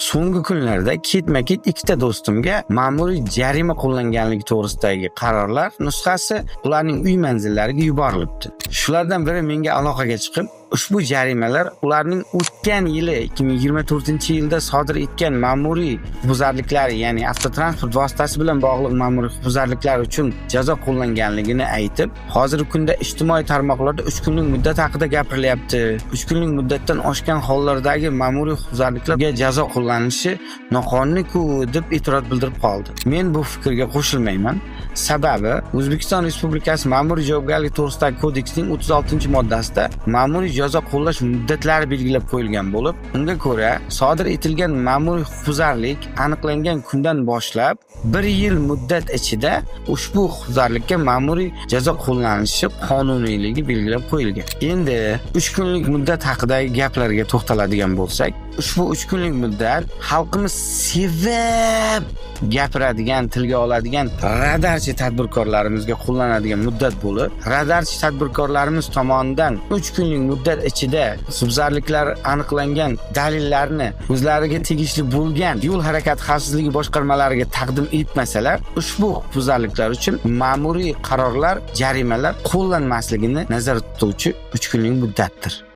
So'nggi kunlarda ketma-ket ikkita do'stimga ma'muriy jarima qo'llanganligi to'g'risidagi qarorlar nusxasi ularning uy manzillariga yuborilibdi. Shulardan biri menga aloqaga chiqib, ushbu jarimalar ularning o'tgan yili 2024-yilda sodir etgan ma'muriy huquqbuzarliklar, ya'ni avtotransport vositasi bilan bog'liq ma'muriy huquqbuzarliklar uchun jazo qo'llanganligini aytib, hozirgi kunda ijtimoiy tarmoqlarda 3 kunlik muddat haqida gapirilyapti. 3 kunlik muddatdan oshgan hollardagi ma'muriy huquqbuzarliklarga jazo qo'llanishi noqonuniy-ku deb e'tiroz bildirib qoldi. Men bu fikrga qo'shilmayman. Sababi O'zbekiston Respublikasi Ma'muriy javobgarlik to'g'risidagi kodeksning 36-moddasida ma'muriy jazo qo'llash muddatlari belgilab qo'yilgan bo'lib, unga ko'ra sodir etilgan ma'muriy huquqbuzarlik aniqlangan kundan boshlab 1 yil muddat ichida ushbu huquqbuzarlikka ma'muriy jazo qo'llanishi qonuniyligi belgilab qo'yilgan. Endi 3 kunlik muddat haqidagi gaplarga to'xtaladigan bo'lsak, ushbu 3 kunlik muddat xalqimiz sevib gapiradigan, tilga oladigan radarchi tadbirkorlarimizga qo'llanadigan muddat bo'lib, radarchi tadbirkorlarimiz tomonidan 3 kunlik muddat ichida huquqbuzarliklar aniqlangan dalillarni o'zlariga tegishli bo'lgan yo'l harakati xavfsizligi boshqarmalariga taqdim etmasalar, ushbu huquqbuzarliklar uchun ma'muriy qarorlar, jarimalar qo'llanmasligini nazarda tutuvchi 3 kunlik muddatdir.